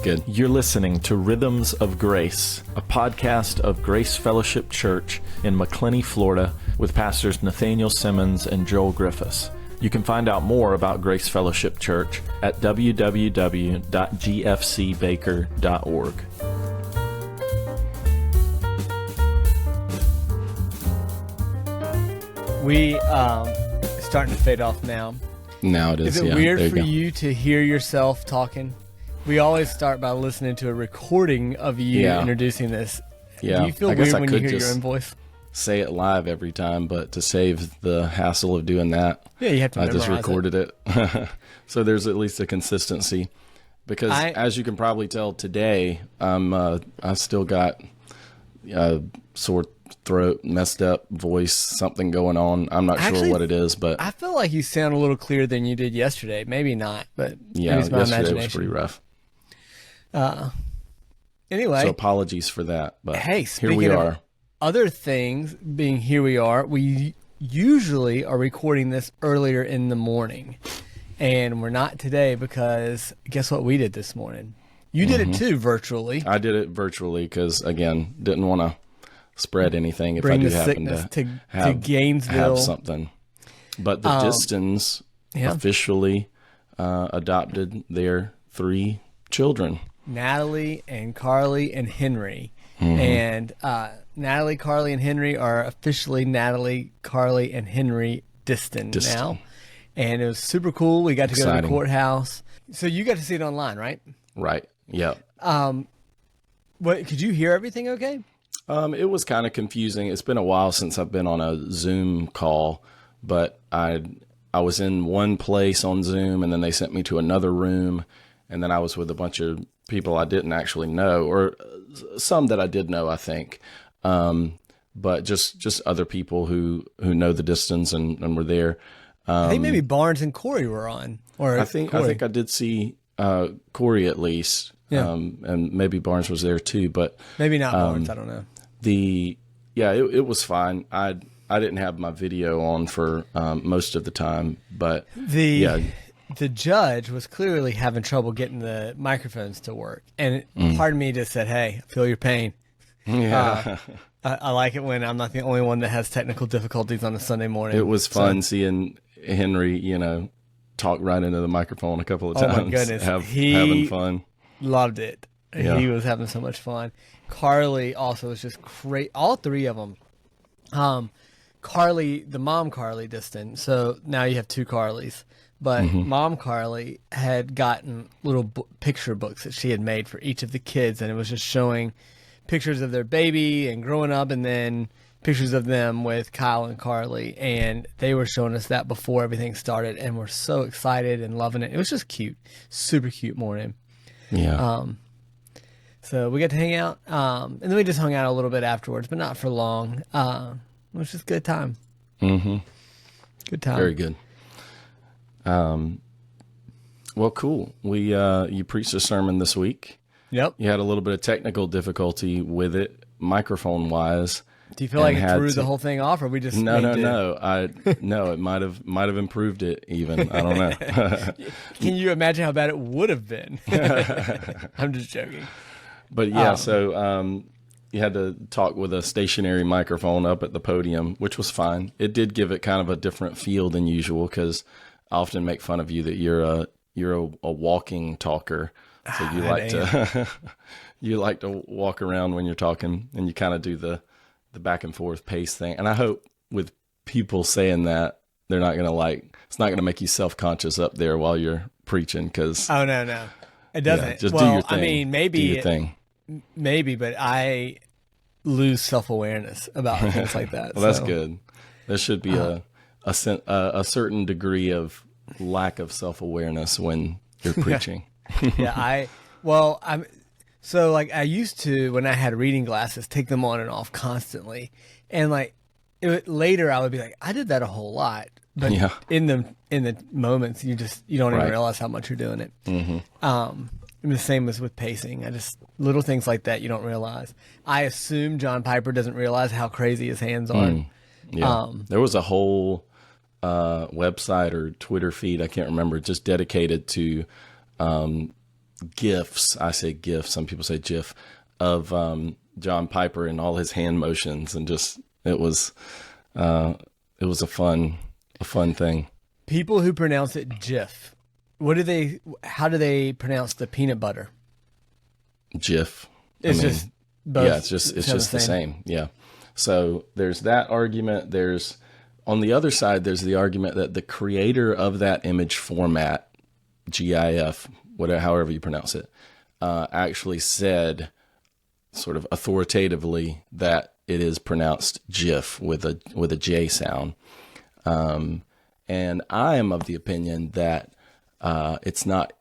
That's good. You're listening to Rhythms of Grace, a podcast of Grace Fellowship Church in McClenny, Florida, with pastors Nathaniel Simmons and Joel Griffiths. You can find out more about Grace Fellowship Church at www.gfcbaker.org. It's starting to fade off now. Now it is. Is it weird for you to hear yourself talking? We always start by listening to a recording of you introducing this. Yeah. Do you feel weird when you hear your own voice? Say it live every time, but to save the hassle of doing that, you have to memorize I just recorded it. So there's at least a consistency. Because as you can probably tell today, I still got sore throat, messed up voice, something going on. I'm not sure what it is, but I feel like you sound a little clearer than you did yesterday. Maybe not, but yeah, maybe it's my yesterday was pretty rough. Anyway, so apologies for that, but hey, here we are. Other things being here we are. We usually are recording this earlier in the morning, and we're not today because guess what we did this morning? You did it too, virtually. I did it virtually because, again, didn't want to spread anything if I do happen to Gainesville. have something. But the Distons officially adopted their 3 children. Natalie and Carly and Henry. And Natalie, Carly, and Henry are officially Natalie, Carly, and Henry Diston now. And it was super cool. We got to go to the courthouse. So you got to see it online, right? Right. Yeah. Could you hear everything okay? It was kind of confusing. It's been a while since I've been on a Zoom call, but I was in one place on Zoom, and then they sent me to another room, and then I was with a bunch of people I didn't actually know, or some that I did know, I think. But just other people who know the Distons and were there. I think maybe Barnes and Corey were on. Or I think I did see Corey at least. Yeah. And maybe Barnes was there too, but maybe not Barnes. I don't know. It was fine. I didn't have my video on for most of the time, but the judge was clearly having trouble getting the microphones to work, and part of me just said, "Hey, I feel your pain." Yeah, I like it when I'm not the only one that has technical difficulties on a Sunday morning. It was fun seeing Henry, talk right into the microphone a couple of times. Oh my goodness, having fun. Loved it. Yeah. He was having so much fun. Carly also was just great. All 3 of them. Carly, the mom Carly Diston. So now you have 2 Carlys. But Mom Carly had gotten little picture books that she had made for each of the kids, and it was just showing pictures of their baby and growing up, and then pictures of them with Kyle and Carly. And they were showing us that before everything started, and we're so excited and loving it. It was just cute, super cute morning. Yeah. So we got to hang out, and then we just hung out a little bit afterwards, but not for long. It was just a good time. Good time. Very good. Well, cool. You preached a sermon this week. Yep. You had a little bit of technical difficulty with it, microphone wise. Do you feel like it threw the whole thing off, or we just No. It might have improved it even. I don't know. Can you imagine how bad it would have been? I'm just joking. But yeah, so you had to talk with a stationary microphone up at the podium, which was fine. It did give it kind of a different feel than usual because I often make fun of you that you're a walking talker. So you like to walk around when you're talking, and you kind of do the back and forth pace thing. And I hope with people saying that, they're not going to it's not going to make you self-conscious up there while you're preaching. Cause no, it doesn't. Yeah, just do your thing. I mean, maybe, but I lose self-awareness about things like that. Well, that's good. There should be a certain degree of lack of self-awareness when you're preaching. I used to, when I had reading glasses, take them on and off constantly, and later I would be like, I did that a whole lot, but in the moments you don't even realize how much you're doing it. And the same as with pacing. Little things like that you don't realize. I assume John Piper doesn't realize how crazy his hands are. There was a whole website or Twitter feed, I can't remember, just dedicated to GIFs. I say GIF. Some people say GIF of John Piper and all his hand motions, and just it was a fun thing. People who pronounce it Jif, how do they pronounce the peanut butter? GIF. It's just both. Yeah, it's just the same. Yeah. So there's that argument. There's on the other side, there's the argument that the creator of that image format, GIF, whatever, however you pronounce it, actually said sort of authoritatively that it is pronounced GIF with a J sound. And I am of the opinion that it's not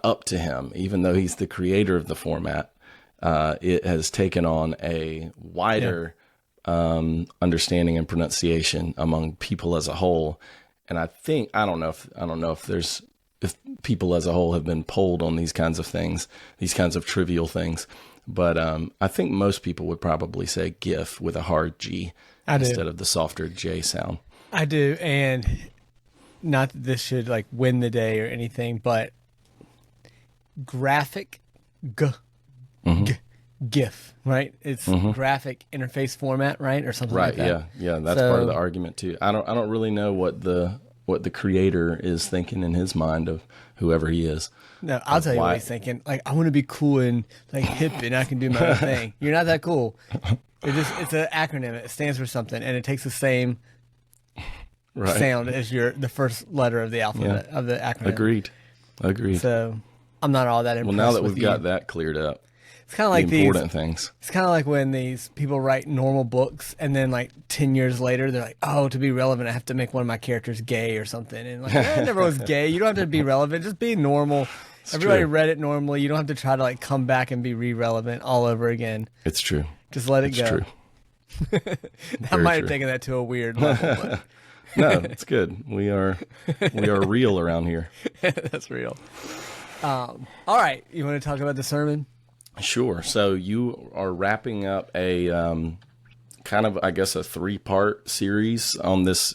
up to him, even though he's the creator of the format. It has taken on a wider understanding and pronunciation among people as a whole. And I don't know if people as a whole have been polled on these kinds of things, these kinds of trivial things. But I think most people would probably say GIF with a hard G instead of the softer J sound. I do. And not that this should like win the day or anything, but graphic GIF, right? It's graphic interface format, right? Or something like that. Right, yeah. That's part of the argument too. I don't really know what the creator is thinking in his mind of whoever he is. No, I'll tell you what he's thinking. Like, I want to be cool and like hip and I can do my own thing. You're not that cool. It's an acronym. It stands for something and it takes the same sound as the first letter of the alphabet of the acronym. Agreed. So I'm not all that impressed. Well, now that we've got that cleared up. It's kind of like important things. It's kind of like when these people write normal books, and then like 10 years later, they're like, "Oh, to be relevant, I have to make one of my characters gay or something." And like, it never was gay. You don't have to be relevant. Just be normal. Everybody read it normally. You don't have to try to like come back and be re-relevant all over again. It's true. Just let it go. True. I might have taken that to a weird level. But. No, it's good. We are real around here. That's real. All right, you want to talk about the sermon? Sure. So you are wrapping up a kind of, I guess, a 3-part series on this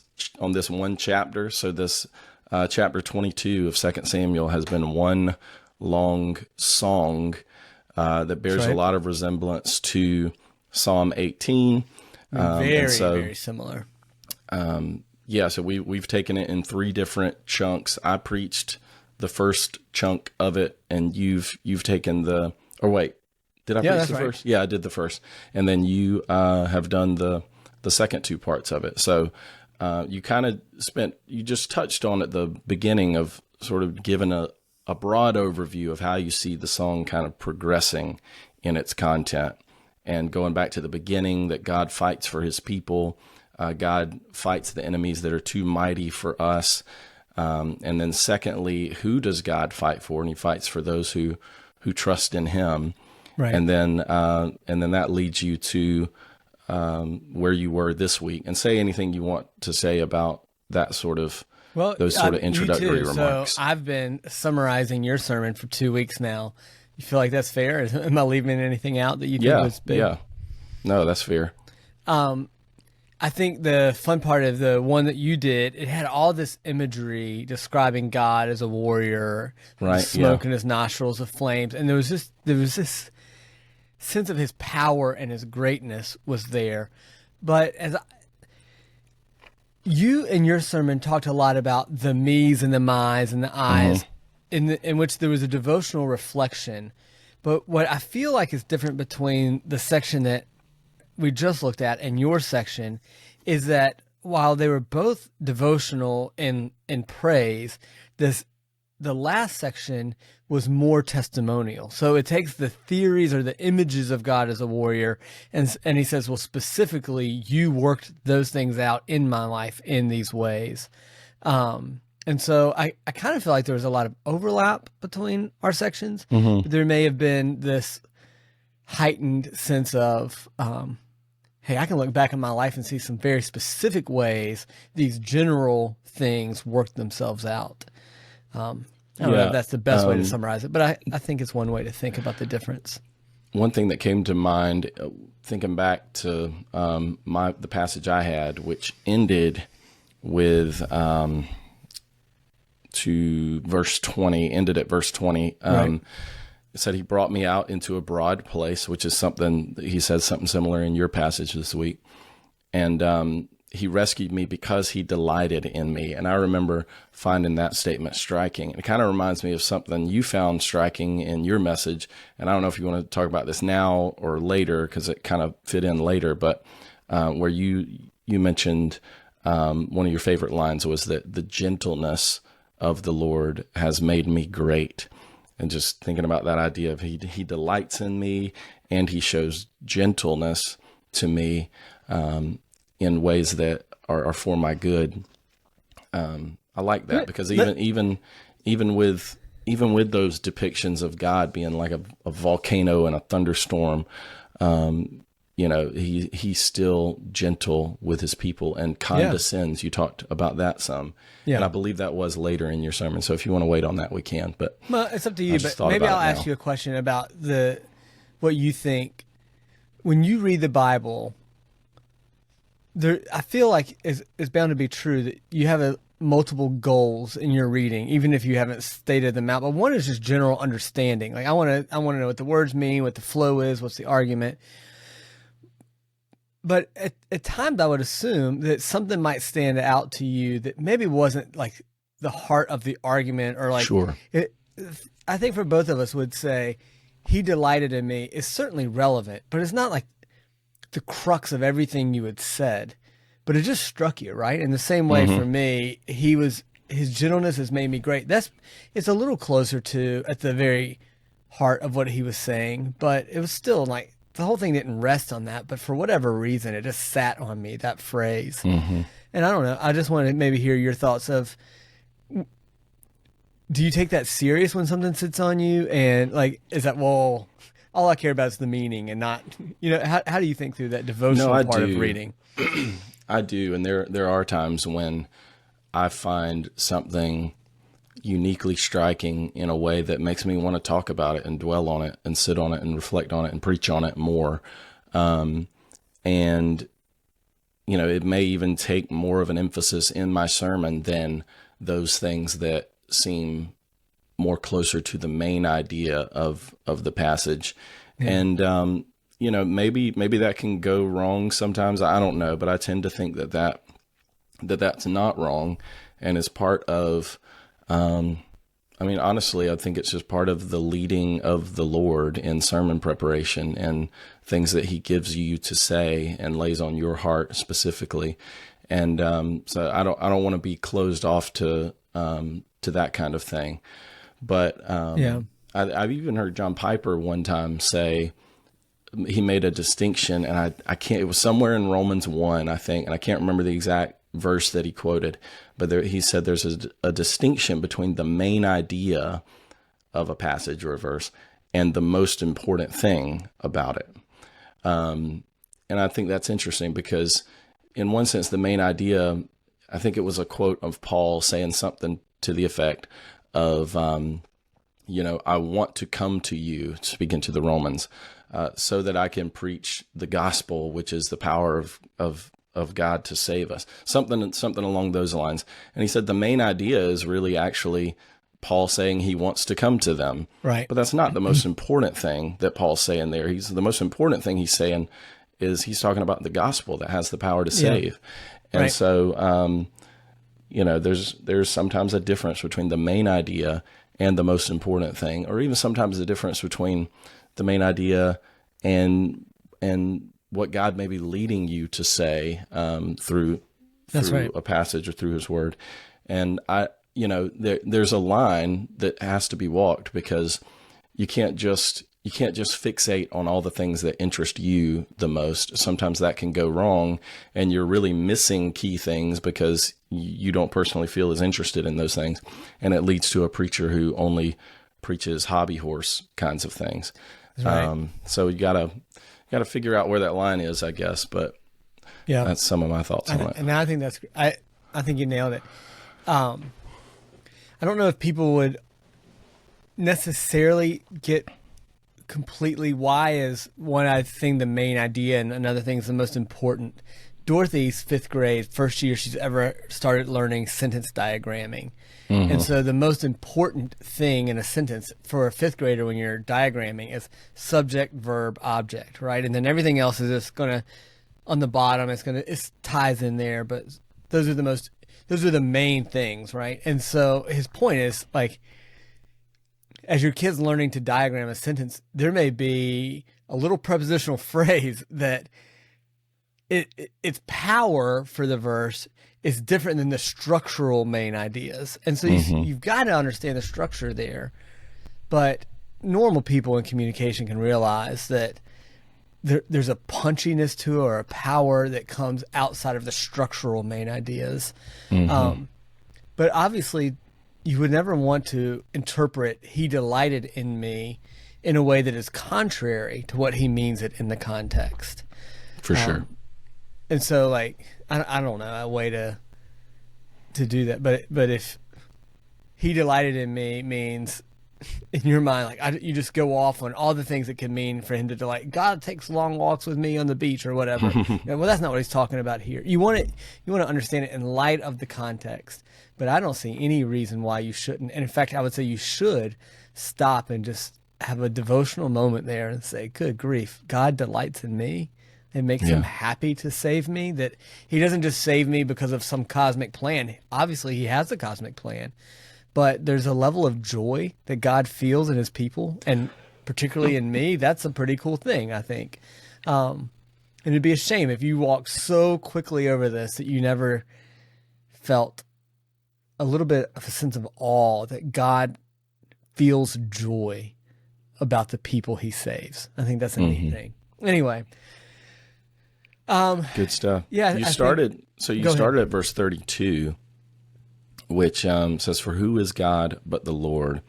one chapter. So this chapter 22 of 2 Samuel has been one long song that bears a lot of resemblance to Psalm 18. Very similar. So we've taken it in 3 different chunks. I preached the first chunk of it, and you've taken the. Or wait, did I preach the first? Yeah, I did the first, and then you have done the second 2 parts of it. So you kind of you just touched on at the beginning of sort of giving a broad overview of how you see the song kind of progressing in its content, and going back to the beginning that God fights for His people, God fights the enemies that are too mighty for us, and then secondly, who does God fight for? And He fights for those who trust in Him. Right. And then that leads you to where you were this week. And say anything you want to say about that sort of those sort of introductory remarks. So I've been summarizing your sermon for 2 weeks now. You feel like that's fair? Am I leaving anything out that you think was big? Yeah. No, that's fair. I think the fun part of the one that you did, it had all this imagery describing God as a warrior, smoke in His nostrils of flames, and there was this sense of His power and His greatness was there. But you in your sermon talked a lot about the me's and the my's and the I's, in which there was a devotional reflection. But what I feel like is different between the section that we just looked at and your section is that while they were both devotional in praise, the last section was more testimonial. So it takes the theories or the images of God as a warrior, and he says, well, specifically, you worked those things out in my life in these ways. And so I kind of feel like there was a lot of overlap between our sections. But there may have been this heightened sense of, hey, I can look back in my life and see some very specific ways these general things work themselves out. I don't know if that's the best way to summarize it, but I think it's one way to think about the difference. One thing that came to mind, thinking back to the passage I had, which ended with to verse 20, ended at verse 20. said he brought me out into a broad place, which is something, he said something similar in your passage this week. And he rescued me because he delighted in me. And I remember finding that statement striking. It kind of reminds me of something you found striking in your message. And I don't know if you want to talk about this now or later, because it kind of fit in later, but where you mentioned one of your favorite lines was that the gentleness of the Lord has made me great. And just thinking about that idea of he delights in me and he shows gentleness to me in ways that are for my good. I like that because even with those depictions of God being like a volcano and a thunderstorm, he's still gentle with his people and condescends. You talked about that some. Yeah. And I believe that was later in your sermon. So if you want to wait on that, we can. But well, it's up to you. But maybe I'll ask you a question about what you think when you read the Bible. I feel like it's bound to be true that you have multiple goals in your reading, even if you haven't stated them out. But one is just general understanding. Like I want to know what the words mean, what the flow is, what's the argument. But at times I would assume that something might stand out to you that maybe wasn't like the heart of the argument or like, sure. I think for both of us would say he delighted in me is certainly relevant, but it's not like the crux of everything you had said, but it just struck you, right? In the same way for me, his gentleness has made me great. It's a little closer to at the very heart of what he was saying, but it was still like, the whole thing didn't rest on that, but for whatever reason, it just sat on me, that phrase. And I don't know, I just want to maybe hear your thoughts of, do you take that serious when something sits on you? And like, is that, well, all I care about is the meaning and not, how do you think through that devotional part of reading? I do. And there are times when I find something uniquely striking in a way that makes me want to talk about it and dwell on it and sit on it and reflect on it and preach on it more. And, it may even take more of an emphasis in my sermon than those things that seem more closer to the main idea of the passage. Yeah. And, maybe that can go wrong sometimes. I don't know, but I tend to think that's not wrong and is part of, honestly, I think it's just part of the leading of the Lord in sermon preparation and things that he gives you to say and lays on your heart specifically. And, so I don't want to be closed off to that kind of thing. But, I've even heard John Piper one time say, he made a distinction, and I can't, it was somewhere in Romans 1, I think, and I can't remember the exact verse that he quoted, but he said there's a distinction between the main idea of a passage or a verse and the most important thing about it. And I think that's interesting because in one sense, the main idea, I think it was a quote of Paul saying something to the effect of, I want to come to you, speaking to the Romans, so that I can preach the gospel, which is the power of God to save us. Something along those lines. And he said the main idea is really actually Paul saying he wants to come to them. Right. But that's not the most important thing that Paul's saying there. The most important thing he's saying is he's talking about the gospel that has the power to save. And right. So, there's sometimes a difference between the main idea and the most important thing, or even sometimes a difference between the main idea and what God may be leading you to say through right. a passage or through his word. And there's a line that has to be walked because you can't just fixate on all the things that interest you the most. Sometimes that can go wrong and you're really missing key things because you don't personally feel as interested in those things. And it leads to a preacher who only preaches hobby horse kinds of things. Right. So you gotta figure out where that line is, I guess. But yeah, that's some of my thoughts on it. And I think I think you nailed it. I don't know if people would necessarily get completely why is one thing the main idea and another thing is the most important Dorothy's fifth grade, first year she's ever started learning sentence diagramming. And so the most important thing in a sentence for a fifth grader when you're diagramming is subject, verb, object, right? And then everything else is just going to, on the bottom, it ties in there, but those are the main things, right? And so his point is, like, as your kid's learning to diagram a sentence, there may be a little prepositional phrase that its power for the verse is different than the structural main ideas. And so you've got to understand the structure there. But normal people in communication can realize that there's a punchiness to it, or a power that comes outside of the structural main ideas. But obviously, you would never want to interpret "he delighted in me" in a way that is contrary to what he means it in the context. For sure. And so, like, I don't know a way to do that, but if "he delighted in me" means, in your mind, like, you just go off on all the things it can mean for him to delight. God takes long walks with me on the beach or whatever. Well, that's not what he's talking about here. You want to understand it in light of the context, but I don't see any reason why you shouldn't. And in fact, I would say you should stop and just have a devotional moment there and say, good grief, God delights in me. It makes him happy to save me, that he doesn't just save me because of some cosmic plan. Obviously, he has a cosmic plan, but there's a level of joy that God feels in his people, and particularly in me. That's a pretty cool thing, I think. And it'd be a shame if you walked so quickly over this that you never felt a little bit of a sense of awe that God feels joy about the people he saves. I think that's a neat thing. Anyway. Good stuff. Yeah. You started at verse 32, which says, "For who is God but the Lord,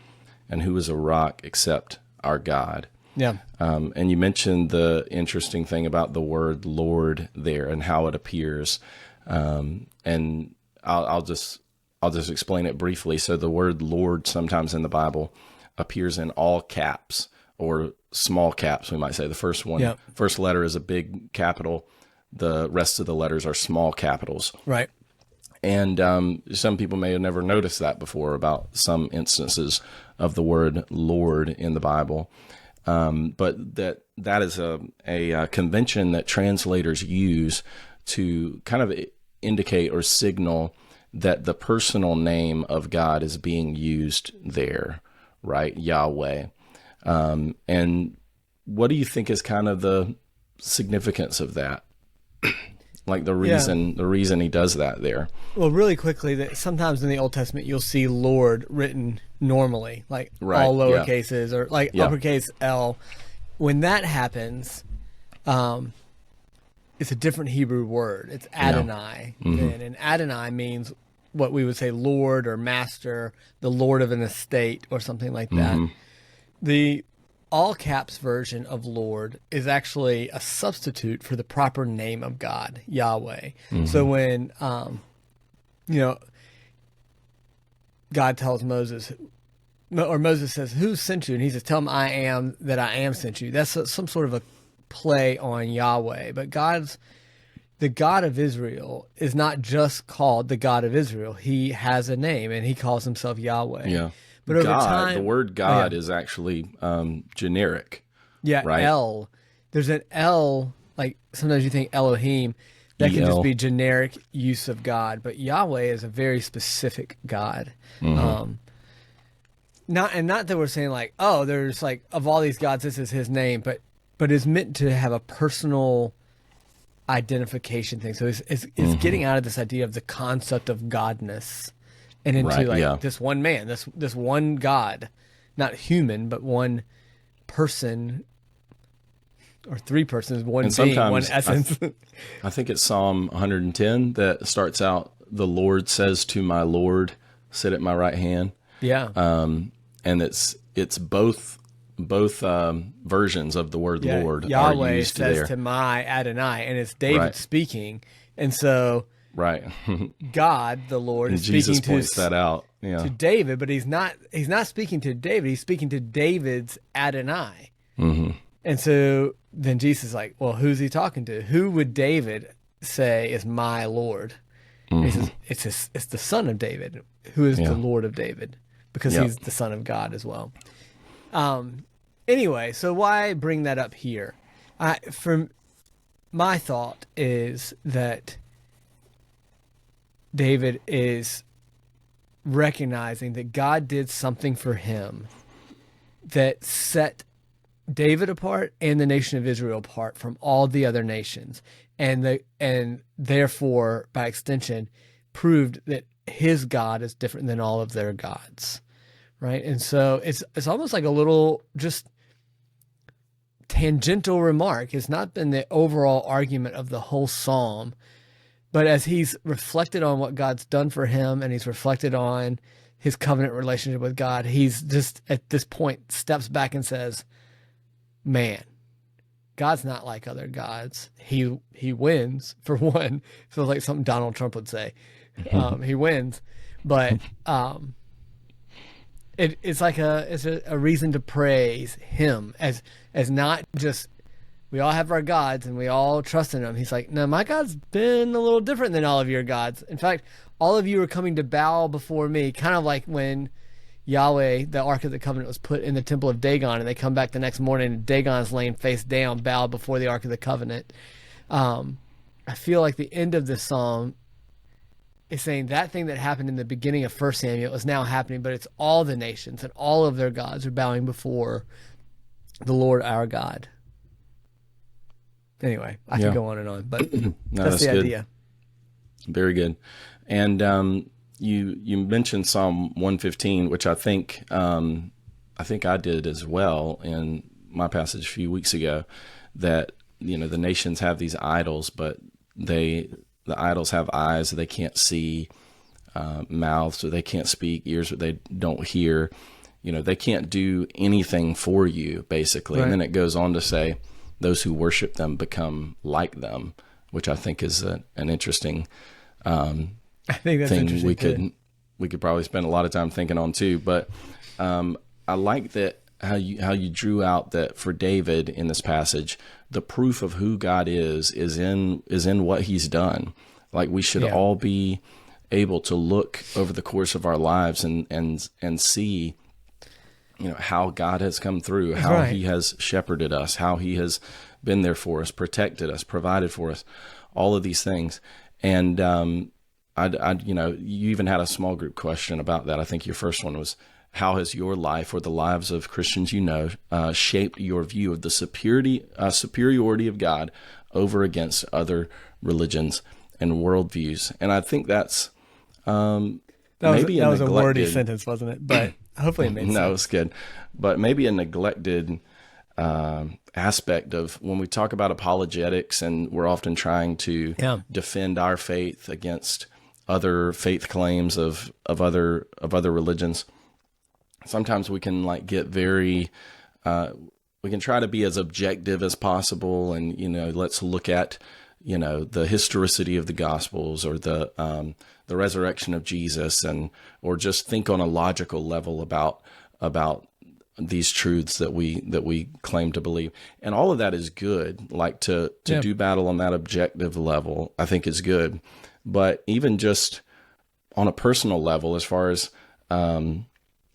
and who is a rock except our God?" Yeah. And you mentioned the interesting thing about the word Lord there and how it appears. And I'll just explain it briefly. So the word Lord sometimes in the Bible appears in all caps, or small caps, we might say. The first letter is a big capital. The rest of the letters are small capitals. Right. And some people may have never noticed that before about some instances of the word Lord in the Bible. But that is a convention that translators use to kind of indicate or signal that the personal name of God is being used there, right? Yahweh. And what do you think is kind of the significance of that? Like the reason he does that there. Well, really quickly, that sometimes in the Old Testament you'll see Lord written normally, like all lower cases, or like uppercase L. When that happens, it's a different Hebrew word. It's Adonai. Then, and Adonai means what we would say Lord or Master, the Lord of an estate, or something like that. The all caps version of Lord is actually a substitute for the proper name of God, Yahweh. So when, God tells Moses, or Moses says, "Who sent you?" And he says, "Tell him I am that I am sent you." That's some sort of a play on Yahweh. But the God of Israel is not just called the God of Israel. He has a name, and he calls himself Yahweh. Yeah. But over God, time, the word God is actually generic. Yeah, right? L. There's an L, like sometimes you think Elohim, that can just be generic use of God. But Yahweh is a very specific God. Not that we're saying like, oh, there's like, of all these gods, this is his name, but it's meant to have a personal identification thing. So it's getting out of this idea of the concept of godness and into this one man, this one God, not human, but one person, or three persons, one being, one essence. I think it's Psalm 110 that starts out, "The Lord says to my Lord, sit at my right hand." Yeah. And it's both versions of the word Lord Yahweh are used says there. to my Adonai, and it's David speaking, and so God, the Lord, is Jesus speaking points that out. Yeah. to David, but he's not speaking to David. He's speaking to David's Adonai, and so then Jesus is like, well, who's he talking to? Who would David say is my Lord. And he says it's the Son of David who is the Lord of David, because he's the Son of God as well. Anyway, so why bring that up here? My thought is that David is recognizing that God did something for him that set David apart and the nation of Israel apart from all the other nations, and therefore, by extension, proved that his God is different than all of their gods, right? And so it's almost like a little just tangential remark. It's not been the overall argument of the whole psalm, but as he's reflected on what God's done for him, and he's reflected on his covenant relationship with God, he's just at this point steps back and says, man, God's not like other gods. He wins, for one. Feels like something Donald Trump would say. He wins, but it's like a reason to praise him as not just, we all have our gods and we all trust in them. He's like, no, my God's been a little different than all of your gods. In fact, all of you are coming to bow before me, kind of like when Yahweh, the Ark of the Covenant, was put in the temple of Dagon, and they come back the next morning and Dagon's laying face down, bowed before the Ark of the Covenant. I feel like the end of this psalm is saying that thing that happened in the beginning of 1 Samuel is now happening, but it's all the nations and all of their gods are bowing before the Lord our God. Anyway, I can go on and on, but that's the idea. Very good. And you mentioned Psalm 115, which I think I did as well in my passage a few weeks ago, that the nations have these idols, but the idols have eyes that they can't see, mouths so they can't speak, ears that they don't hear. They can't do anything for you, basically. Right. And then it goes on to say, those who worship them become like them, which I think is an interesting I think that's thing we could probably spend a lot of time thinking on too. But I like that how you drew out that for David in this passage, the proof of who God is in what he's done. Like, we should all be able to look over the course of our lives and see how God has come through, how he has shepherded us, how he has been there for us, protected us, provided for us, all of these things. And you even had a small group question about that. I think your first one was, how has your life, or the lives of Christians shaped your view of the superiority of God over against other religions and worldviews? And I think that's that was a wordy sentence, wasn't it? But hopefully it made sense. No, it's good. But maybe a neglected aspect of when we talk about apologetics, and we're often trying to defend our faith against other faith claims of other religions. Sometimes we can get very, we can try to be as objective as possible, and let's look at the historicity of the Gospels, or the resurrection of Jesus, or just think on a logical level about these truths that we claim to believe. And all of that is good. Like to do battle on that objective level, I think is good. But even just on a personal level, as far as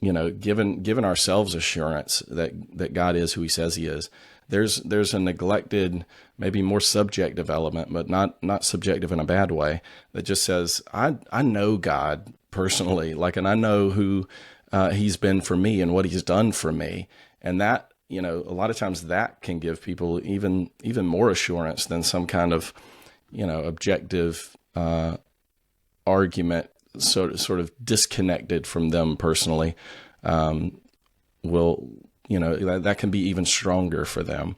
given ourselves assurance that God is who he says he is, there's a neglected, maybe more subjective element, but not subjective in a bad way, that just says, I know God personally, and I know who he's been for me and what he's done for me. And that, a lot of times that can give people even more assurance than some kind of, objective argument, sort of disconnected from them personally, that can be even stronger for them.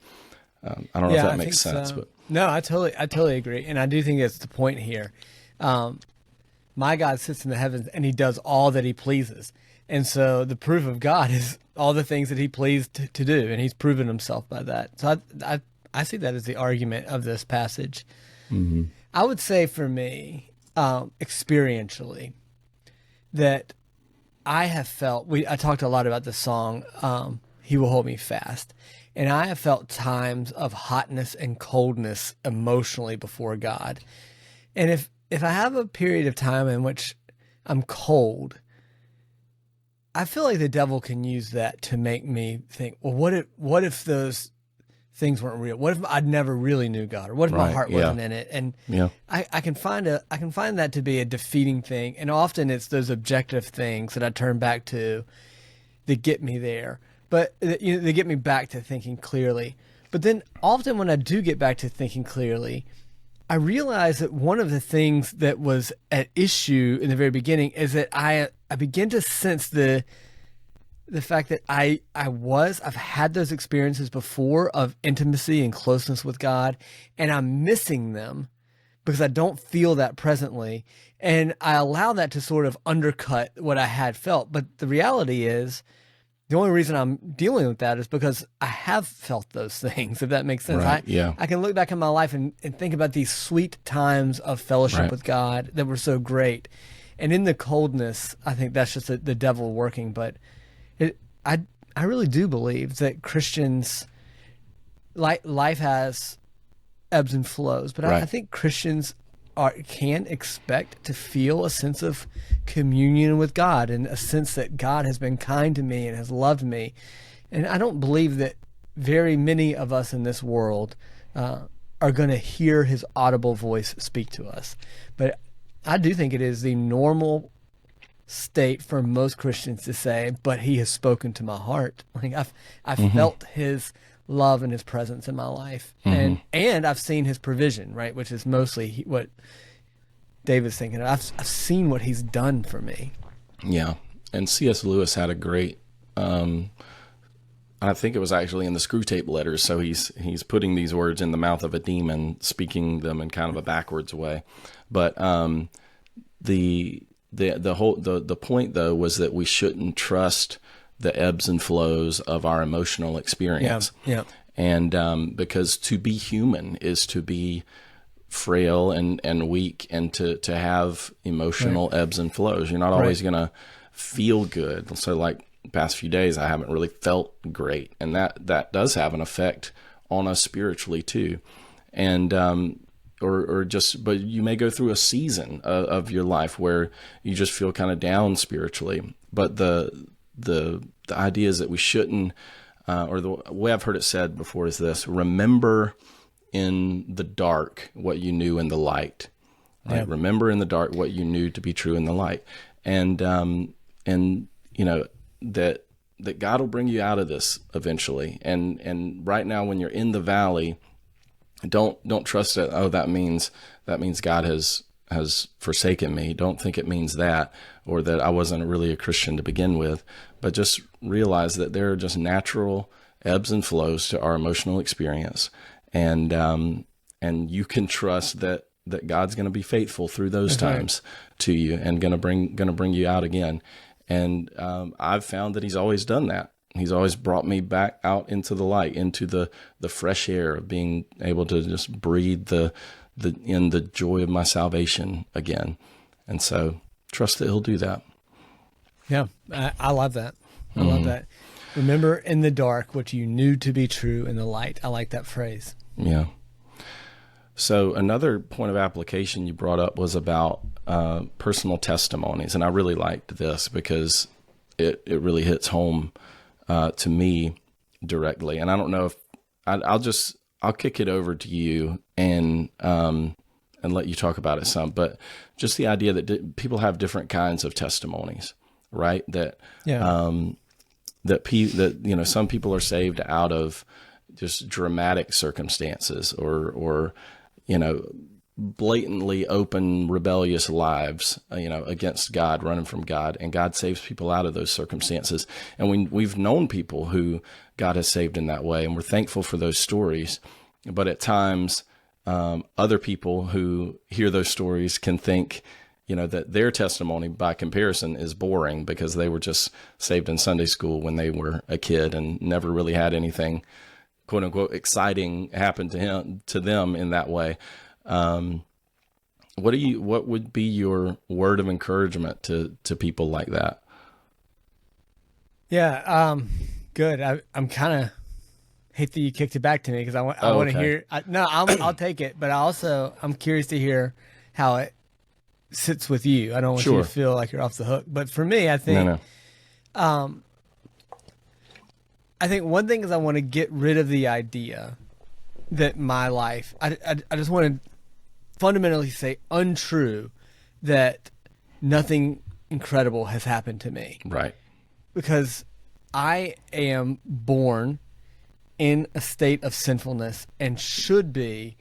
I don't know if that makes sense. But no, I totally agree. And I do think that's the point here. My God sits in the heavens and he does all that he pleases. And so the proof of God is all the things that he pleased to do. And he's proven himself by that. So I see that as the argument of this passage. Mm-hmm. I would say for me, experientially, that I have felt, I talked a lot about this song, he will hold me fast. And I have felt times of hotness and coldness emotionally before God. And if I have a period of time in which I'm cold, I feel like the devil can use that to make me think, well, what if those things weren't real? What if I never really knew God? Or what if my heart wasn't in it? And I can find that to be a defeating thing. And often it's those objective things that I turn back to that get me there. But they get me back to thinking clearly. But then often when I do get back to thinking clearly, I realize that one of the things that was at issue in the very beginning is that I begin to sense the fact that I've had those experiences before of intimacy and closeness with God, and I'm missing them because I don't feel that presently. And I allow that to sort of undercut what I had felt. But the reality is, the only reason I'm dealing with that is because I have felt those things, if that makes sense. Right, I can look back in my life and think about these sweet times of fellowship with God that were so great. And in the coldness, I think that's just the devil working. But I really do believe that Christians, life has ebbs and flows, but I think Christians can expect to feel a sense of communion with God and a sense that God has been kind to me and has loved me. And I don't believe that very many of us in this world are going to hear his audible voice speak to us. But I do think it is the normal state for most Christians to say, but he has spoken to my heart. Like I've felt his love and his presence in my life. And I've seen his provision, right? Which is mostly what David's thinking of. I've seen what he's done for me. Yeah. And C.S. Lewis had a great, I think it was actually in the Screwtape Letters. So he's putting these words in the mouth of a demon, speaking them in kind of a backwards way. But the point though was that we shouldn't trust the ebbs and flows of our emotional experience. Yeah. And because to be human is to be frail and weak and to have emotional ebbs and flows. You're not always going to feel good. So like the past few days, I haven't really felt great. And that does have an effect on us spiritually too. And, but you may go through a season of your life where you just feel kind of down spiritually. But the idea is that we shouldn't, or the way I've heard it said before is this: remember in the dark what you knew in the light. Right? Yeah. Remember in the dark what you knew to be true in the light. And you know, that God will bring you out of this eventually. And right now when you're in the valley, don't trust that, oh, that means God has forsaken me. Don't think it means that, or that I wasn't really a Christian to begin with, but just realize that there are just natural ebbs and flows to our emotional experience. And you can trust that God's going to be faithful through those times to you and going to bring you out again. And I've found that he's always done that. He's always brought me back out into the light, into the fresh air of being able to just breathe in the joy of my salvation again. And so trust that he'll do that. Yeah, I love that. I love that. Remember in the dark what you knew to be true in the light. I like that phrase. Yeah. So another point of application you brought up was about personal testimonies. And I really liked this because it really hits home to me directly. And I don't know if I'll kick it over to you and let you talk about it some, but just the idea that people have different kinds of testimonies, right? That, some people are saved out of just dramatic circumstances or, blatantly open, rebellious lives, against God, running from God, and God saves people out of those circumstances. And we've known people who God has saved in that way, and we're thankful for those stories. But at times, other people who hear those stories can think, that their testimony by comparison is boring because they were just saved in Sunday school when they were a kid and never really had anything, quote unquote, exciting happen to them in that way. What would be your word of encouragement to people like that? Yeah. Good. I'm kind of hate that you kicked it back to me because I want to okay. hear. I'll take it, but I'm curious to hear how it sits with you. I don't want you Sure. to feel like you're off the hook. But for me, I think No. I think one thing is I want to get rid of the idea that my life. I just want to fundamentally say untrue that nothing incredible has happened to me. Right. Because I am born in a state of sinfulness and should be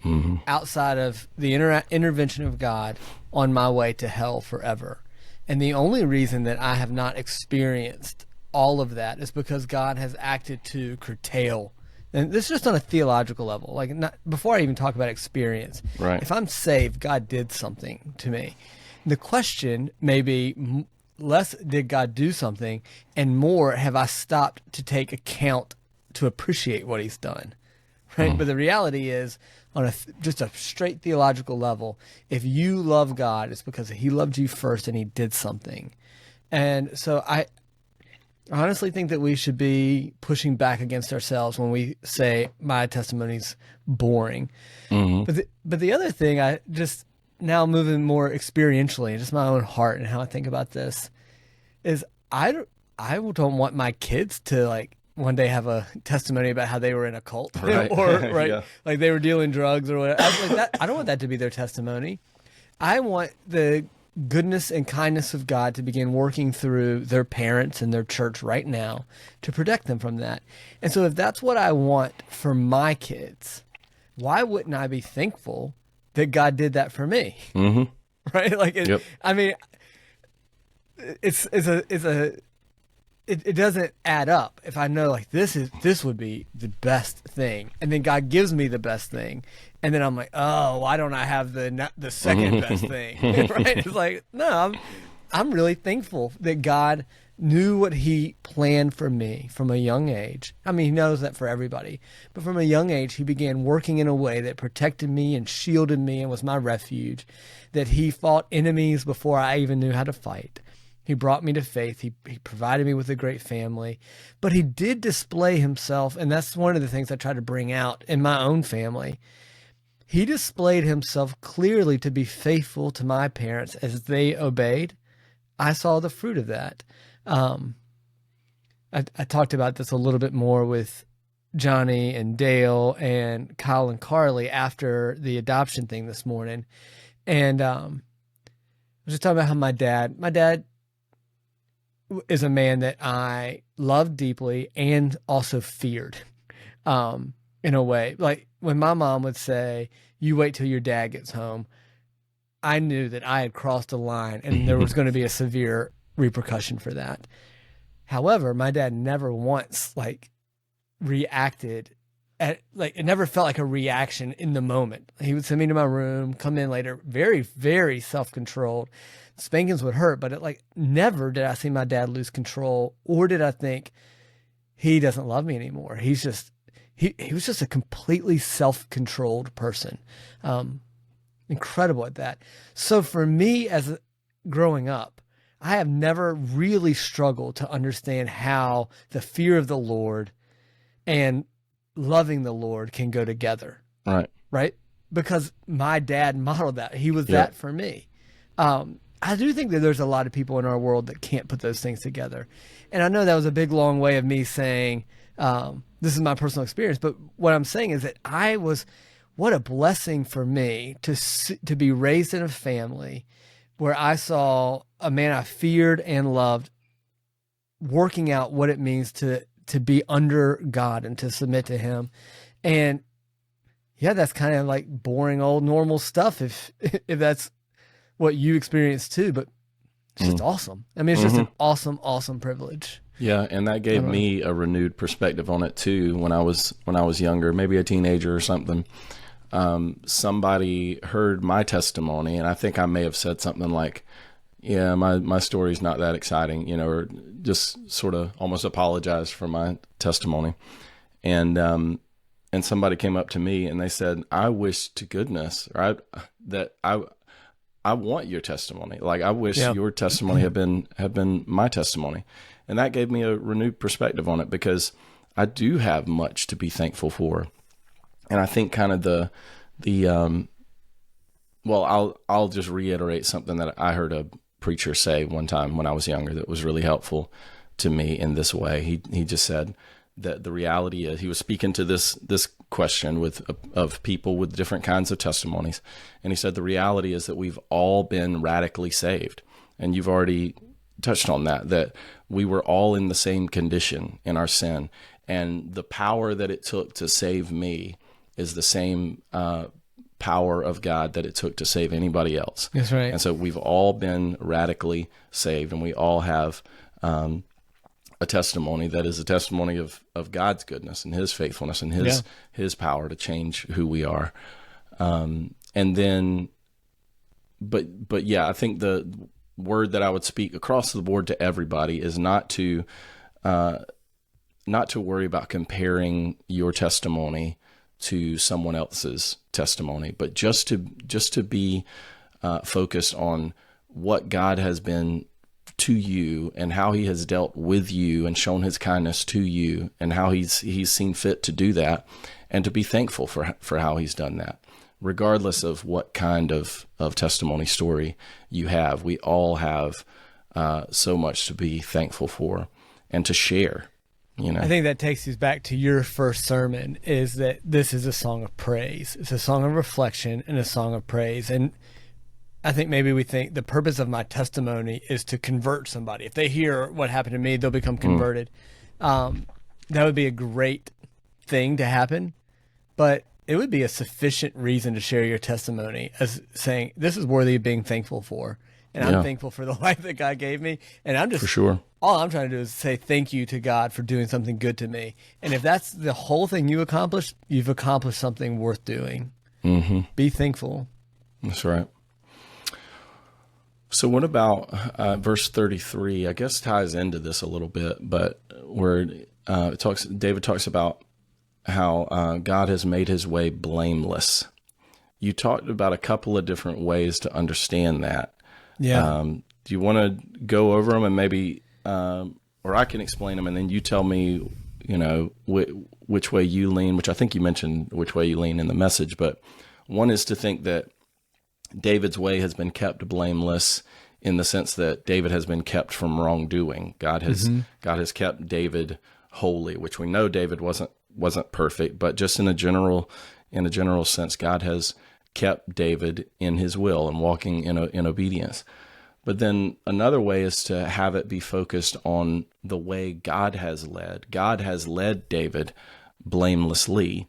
outside of the intervention of God on my way to hell forever. And the only reason that I have not experienced all of that is because God has acted to curtail. And this is just on a theological level. Like, not, before I even talk about experience, Right. if I'm saved, God did something to me. The question may be less did God do something, and more have I stopped to take account to appreciate what he's done, right? But the reality is, on just a straight theological level, if you love God, it's because he loved you first and he did something. And so I honestly think that we should be pushing back against ourselves when we say my testimony's boring. But the other thing, I just now moving more experientially, just my own heart and how I think about this, is I don't want my kids to like one day have a testimony about how they were in a cult Right. or Yeah. like they were dealing drugs or whatever. I don't want that to be their testimony. I want the goodness and kindness of God to begin working through their parents and their church right now to protect them from that. And so if that's what I want for my kids, why wouldn't I be thankful that God did that for me? Right? Like, Yep. I mean, it doesn't add up if I know like this would be the best thing, and then God gives me the best thing, and then I'm like, oh, why don't I have the second best thing? Right? It's like, no, I'm really thankful that God knew what he planned for me from a young age. I mean, he knows that for everybody, but from a young age, he began working in a way that protected me and shielded me and was my refuge, that he fought enemies before I even knew how to fight. He brought me to faith. He provided me with a great family, but he did display himself. And that's one of the things I try to bring out in my own family. He displayed himself clearly to be faithful to my parents as they obeyed. I saw the fruit of that. I talked about this a little bit more with Johnny and Dale and Kyle and Carly after the adoption thing this morning. And I was just talking about how my dad is a man that I loved deeply and also feared, in a way. Like when my mom would say, "You wait till your dad gets home," I knew that I had crossed a line and there was going to be a severe repercussion for that. However, my dad never once like reacted at, like, it never felt like a reaction in the moment. He would send me to my room, come in later, very, very self-controlled. Spankings would hurt, but it, like, never did I see my dad lose control, or did I think he doesn't love me anymore. He's just, he was just a completely self-controlled person. Incredible at that. So for me, as growing up, I have never really struggled to understand how the fear of the Lord and loving the Lord can go together. Right? Because my dad modeled that. He was that for me. I do think that there's a lot of people in our world that can't put those things together. And I know that was a big, long way of me saying, this is my personal experience. But what I'm saying is that what a blessing for me to be raised in a family where I saw a man I feared and loved working out what it means to be under God and to submit to him. And yeah, that's kind of like boring old normal stuff if that's what you experience too, but it's just awesome. I mean, it's just an awesome, awesome privilege. Yeah, and that gave me a renewed perspective on it too. When I was younger, maybe a teenager or something, somebody heard my testimony, and I think I may have said something like, "Yeah, my story's not that exciting," or just sort of almost apologized for my testimony, and somebody came up to me and they said, "I wish to goodness, right, that I want your testimony. Like I wish your testimony had been my testimony." And that gave me a renewed perspective on it, because I do have much to be thankful for. And I think kind of well, I'll just reiterate something that I heard a preacher say one time when I was younger that was really helpful to me in this way. He just said that the reality is, he was speaking to this question of people with different kinds of testimonies, and he said the reality is that we've all been radically saved. And you've already touched on that we were all in the same condition in our sin, and the power that it took to save me is the same power of God that it took to save anybody else. That's right. And so we've all been radically saved, and we all have a testimony that is a testimony of God's goodness and his faithfulness and his power to change who we are. And then, but yeah, I think the word that I would speak across the board to everybody is not to worry about comparing your testimony to someone else's testimony, but just to be focused on what God has been to you and how he has dealt with you and shown his kindness to you and how he's seen fit to do that, and to be thankful for how he's done that, regardless of what kind of testimony story you have. We all have so much to be thankful for and to share. You know, I think that takes us back to your first sermon, is that this is a song of praise. It's a song of reflection and a song of praise. And I think maybe we think the purpose of my testimony is to convert somebody. If they hear what happened to me, they'll become converted. That would be a great thing to happen, but it would be a sufficient reason to share your testimony as saying, this is worthy of being thankful for. And I'm thankful for the life that God gave me. And I'm just, for sure, all I'm trying to do is say thank you to God for doing something good to me. And if that's the whole thing you accomplished, you've accomplished something worth doing. Mm-hmm. Be thankful. That's right. So what about verse 33? I guess ties into this a little bit, but where David talks about how God has made his way blameless. You talked about a couple of different ways to understand that. Yeah. Do you want to go over them and maybe, or I can explain them, and then you tell me, which way you lean, which I think you mentioned which way you lean in the message. But one is to think that David's way has been kept blameless in the sense that David has been kept from wrongdoing. God has kept David holy, which we know David wasn't perfect, but just in a general sense, God has kept David in his will and walking in obedience. But then another way is to have it be focused on the way God has led. God has led David blamelessly.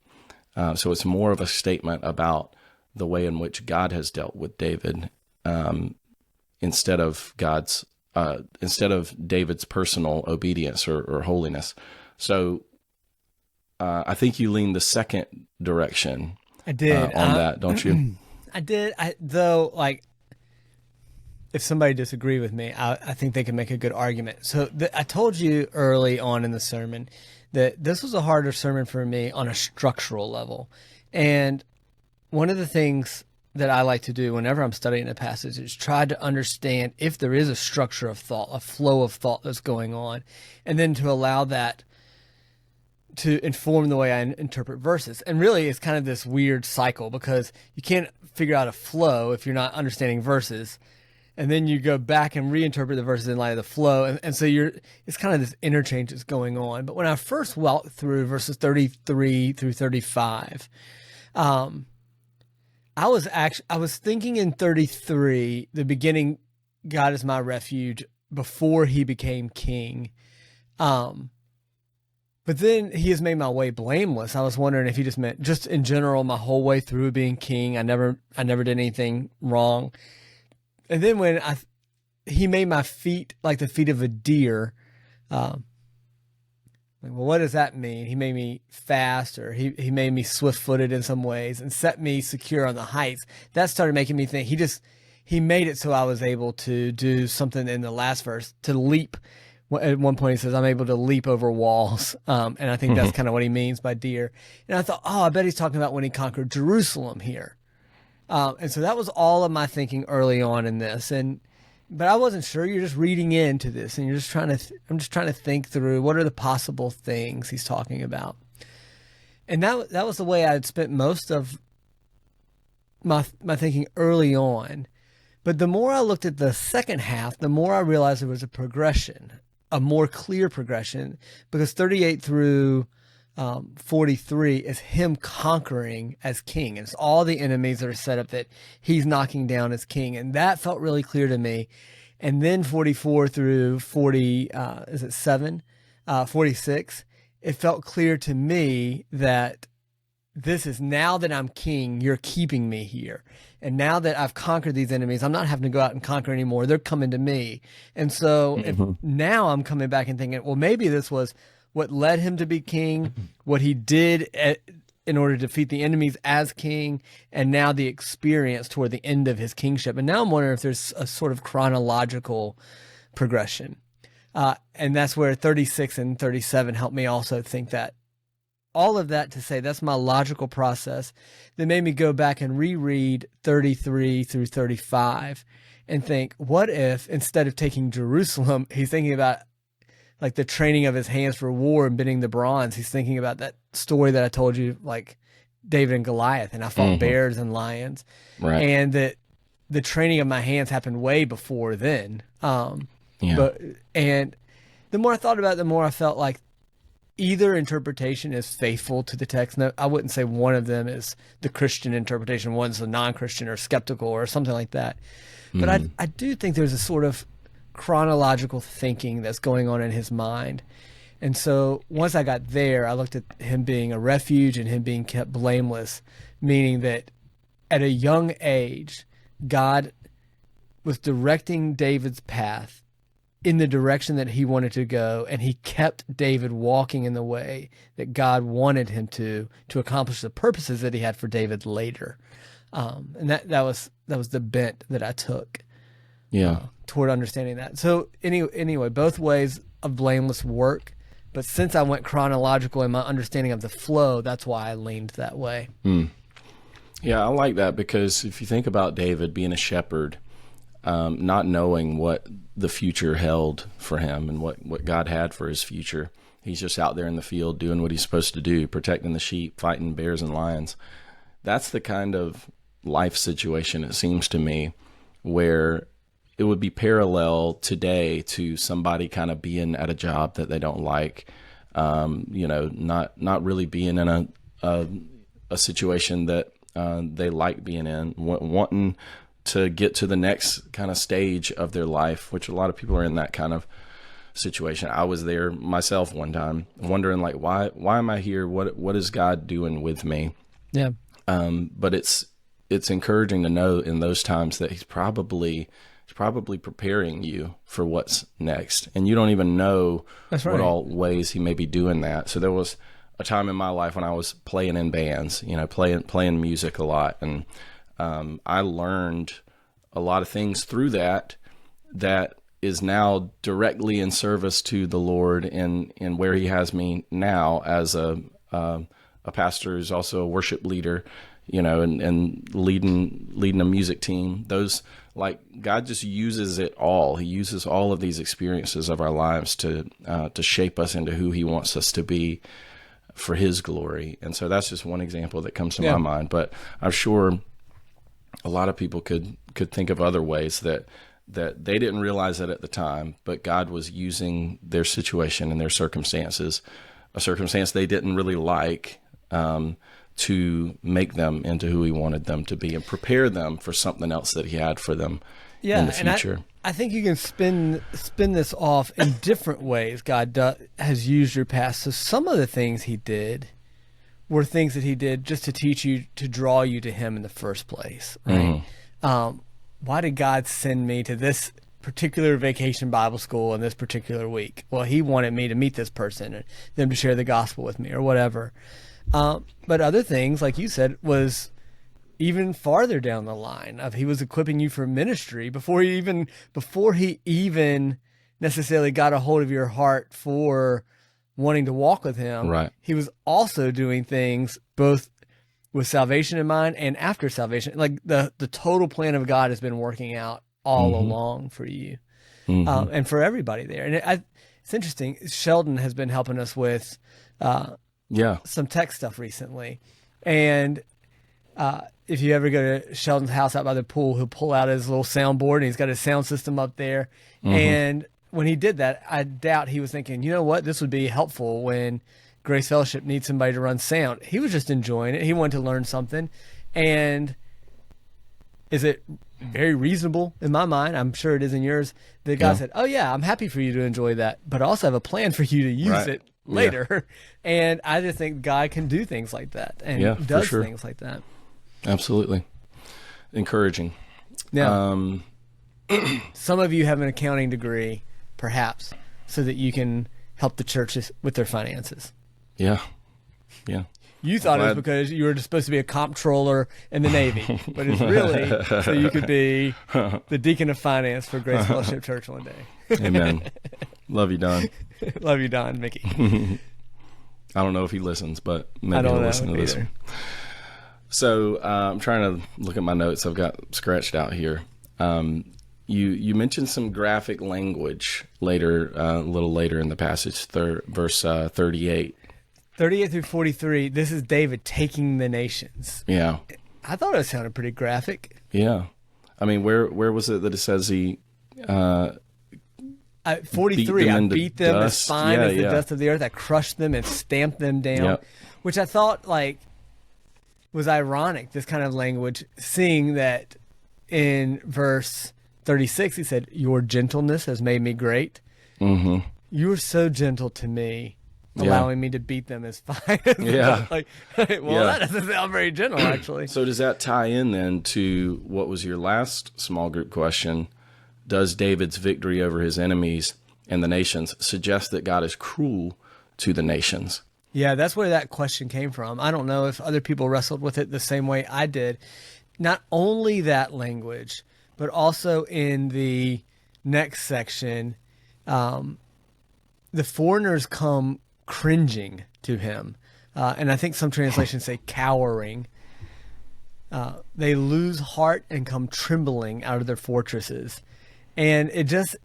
So it's more of a statement about the way in which God has dealt with David, instead of David's personal obedience or holiness. So I think you lean the second direction. I did on that, don't you? I did. If somebody disagreed with me, I think they can make a good argument. So I told you early on in the sermon that this was a harder sermon for me on a structural level. And one of the things that I like to do whenever I'm studying a passage is try to understand if there is a structure of thought, a flow of thought that's going on, and then to allow that to inform the way I interpret verses. And really, it's kind of this weird cycle, because you can't figure out a flow if you're not understanding verses. And then you go back and reinterpret the verses in light of the flow. And so it's kind of this interchange that's going on. But when I first walked through verses 33 through 35, I was thinking in 33, the beginning, God is my refuge, before he became king. But then he has made my way blameless. I was wondering if he just meant just in general, my whole way through being king, I never did anything wrong. And then when he made my feet like the feet of a deer, well, what does that mean? He made me fast, or he made me swift-footed in some ways and set me secure on the heights. That started making me think he made it so I was able to do something in the last verse, to leap. At one point he says, I'm able to leap over walls. And I think that's kind of what he means by deer. And I thought, I bet he's talking about when he conquered Jerusalem here. And so that was all of my thinking early on in this. And but I wasn't sure. You're just reading into this, and you're just trying to. I'm just trying to think through what are the possible things he's talking about, and that was the way I had spent most of my thinking early on. But the more I looked at the second half, the more I realized there was a progression, a more clear progression, because 38 through 43 is him conquering as king. And it's all the enemies that are set up that he's knocking down as king. And that felt really clear to me. And then 44 through 46, it felt clear to me that this is, now that I'm king, you're keeping me here. And now that I've conquered these enemies, I'm not having to go out and conquer anymore. They're coming to me. And so if now I'm coming back and thinking, well, maybe this was what led him to be king, what he did in order to defeat the enemies as king, and now the experience toward the end of his kingship. And now I'm wondering if there's a sort of chronological progression. And that's where 36 and 37 helped me also think that. All of that to say that's my logical process that made me go back and reread 33 through 35 and think, what if instead of taking Jerusalem, he's thinking about like the training of his hands for war and bending the bronze. He's thinking about that story that I told you, like David and Goliath, and I fought bears and lions, right? And that the training of my hands happened way before then. And the more I thought about it, the more I felt like either interpretation is faithful to the text. No, I wouldn't say one of them is the Christian interpretation. One's the non-Christian or skeptical or something like that. But I do think there's a sort of chronological thinking that's going on in his mind. And so once I got there, I looked at him being a refuge and him being kept blameless, meaning that at a young age, God was directing David's path in the direction that he wanted to go, and he kept David walking in the way that God wanted him to accomplish the purposes that he had for David later. And that was the bent that I took toward understanding that. So anyway, both ways of blameless work, but since I went chronological in my understanding of the flow, that's why I leaned that way. Yeah, I like that, because if you think about David being a shepherd, not knowing what the future held for him and what God had for his future. He's just out there in the field doing what he's supposed to do, protecting the sheep, fighting bears and lions. That's the kind of life situation, it seems to me, where it would be parallel today to somebody kind of being at a job that they don't like, not really being in a situation that they like being in, wanting to get to the next kind of stage of their life, which a lot of people are in that kind of situation. I was there myself one time, wondering like, why am I here? What is God doing with me? Yeah. But it's encouraging to know in those times that he's probably preparing you for what's next, and you don't even know what all ways he may be doing that. So there was a time in my life when I was playing in bands, playing music a lot, and I learned a lot of things through that is now directly in service to the Lord and where he has me now as a pastor who's also a worship leader, and leading a music team. Those, like, God just uses it all. He uses all of these experiences of our lives to shape us into who he wants us to be for his glory. And so that's just one example that comes to my mind, but I'm sure a lot of people could think of other ways that they didn't realize it at the time, but God was using their situation and their circumstances, a circumstance they didn't really like, to make them into who he wanted them to be and prepare them for something else that he had for them in the future. And I think you can spin this off in different ways. God has used your past. So some of the things he did were things that he did just to teach you, to draw you to him in the first place, right? Why did God send me to this particular vacation Bible school in this particular week? Well, he wanted me to meet this person and them to share the gospel with me or whatever. But other things, like you said, was even farther down the line of he was equipping you for ministry before he even necessarily got a hold of your heart for wanting to walk with him. Right. He was also doing things both with salvation in mind and after salvation. Like the total plan of God has been working out all along for you, and for everybody there. And it's interesting. Sheldon has been helping us with some tech stuff recently, and if you ever go to Sheldon's house out by the pool, he'll pull out his little soundboard and he's got his sound system up there. And when he did that, I doubt he was thinking, you know what, this would be helpful when Grace Fellowship needs somebody to run sound. He was just enjoying it. He wanted to learn something. And is it very reasonable in my mind? I'm sure it is in yours. The guy said, oh yeah, I'm happy for you to enjoy that, but I also have a plan for you to use it later. And I just think God can do things like that and does things like that. Absolutely. Encouraging. Now, some of you have an accounting degree, perhaps, so that you can help the churches with their finances. Yeah. Yeah. You thought it was because you were supposed to be a comptroller in the Navy, but it's really so you could be the deacon of finance for Grace Fellowship Church one day. Amen. Love you, Don. Love you, Don, Mickey. I don't know if he listens, but maybe he'll listen to this one. So I'm trying to look at my notes I've got scratched out here. You mentioned some graphic language later, a little later in the passage, verse 38. 38 through 43, this is David taking the nations. Yeah. I thought it sounded pretty graphic. Yeah. I mean, where was it that it says he... 43, I beat them as fine as the dust of the earth. I crushed them and stamped them down, which I thought was ironic, this kind of language, seeing that in verse 36, he said, your gentleness has made me great. You were so gentle to me, allowing me to beat them as fine as that doesn't sound very gentle, actually. So does that tie in then to what was your last small group question? Does David's victory over his enemies and the nations suggest that God is cruel to the nations? Yeah, that's where that question came from. I don't know if other people wrestled with it the same way I did. Not only that language, but also in the next section, the foreigners come cringing to him. And I think some translations say cowering. They lose heart and come trembling out of their fortresses. And there's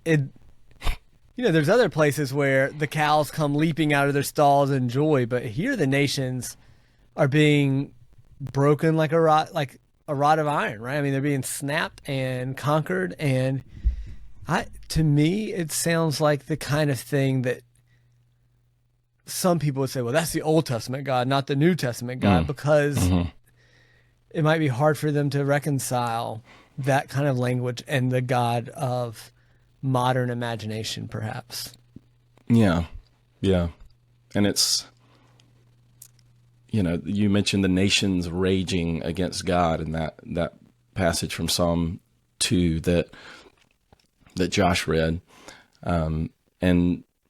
other places where the cows come leaping out of their stalls in joy, but here the nations are being broken like a rod of iron, right? I mean, they're being snapped and conquered, and to me, it sounds like the kind of thing that some people would say, well, that's the Old Testament God, not the New Testament God, because it might be hard for them to reconcile that kind of language and the God of modern imagination, perhaps. Yeah. Yeah. And it's, you mentioned the nations raging against God in that passage from Psalm 2 that Josh read. And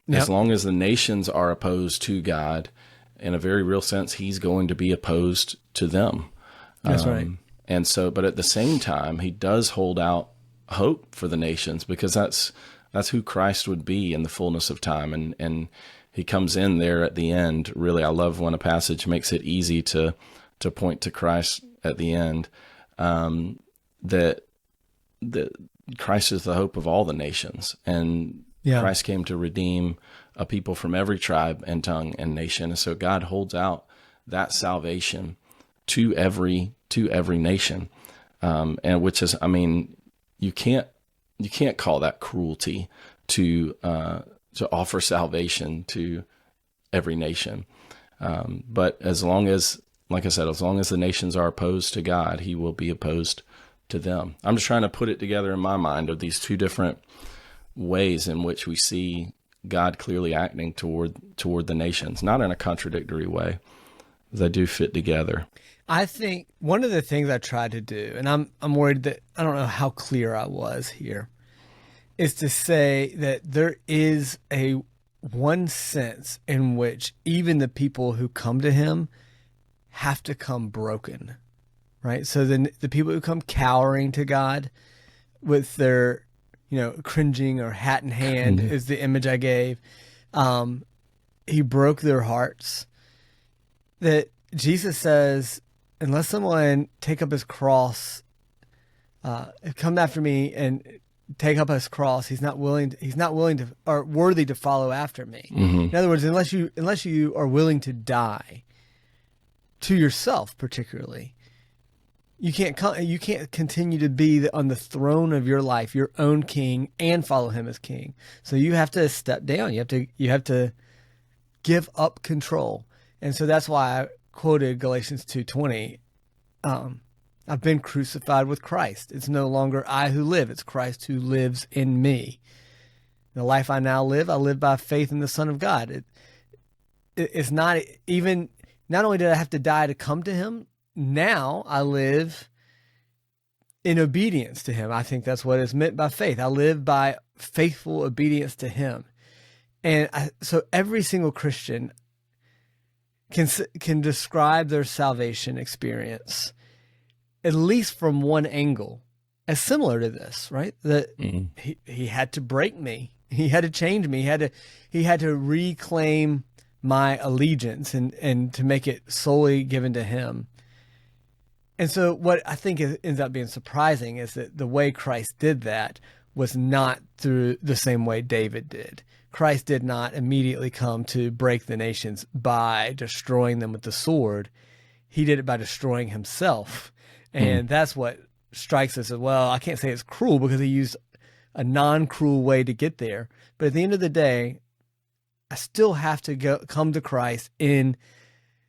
as long as the nations are opposed to God, in a very real sense, he's going to be opposed to them. That's right. And so, but at the same time, he does hold out hope for the nations, because that's who Christ would be in the fullness of time. And he comes in there at the end. Really, I love when a passage makes it easy to point to Christ at the end, that Christ is the hope of all the nations. And Christ came to redeem a people from every tribe and tongue and nation. And so God holds out that salvation to every nation. And which is, I mean, you can't call that cruelty to offer salvation to every nation. But as long as, like I said, as long as the nations are opposed to God, he will be opposed to them. I'm just trying to put it together in my mind of these two different ways in which we see God clearly acting toward the nations, not in a contradictory way. They do fit together. I think one of the things I tried to do, and I'm worried that I don't know how clear I was here, is to say that there is one sense in which even the people who come to him have to come broken, right? So then the people who come cowering to God with their, cringing or hat in hand is the image I gave. He broke their hearts. That Jesus says, unless someone take up his cross, come after me and take up his cross. He's not willing to, or worthy to follow after me. In other words, unless you are willing to die to yourself, particularly, you can't continue to be on the throne of your life, your own king, and follow him as king. So you have to step down. You have to give up control. And so that's why I quoted Galatians 2:20. I've been crucified with Christ. It's no longer I who live, it's Christ who lives in me. The life I now live, I live by faith in the Son of God. It's not only did I have to die to come to him, now I live in obedience to him. I think that's what is meant by faith. I live by faithful obedience to him. And so every single Christian can describe their salvation experience, at least from one angle, as similar to this, right? That he had to break me. He had to change me. He had to reclaim my allegiance and to make it solely given to him. And so what I think ends up being surprising is that the way Christ did that was not through the same way David did. Christ did not immediately come to break the nations by destroying them with the sword. He did it by destroying himself. And that's what strikes us as, well, I can't say it's cruel because he used a non-cruel way to get there. But at the end of the day, I still have to come to Christ in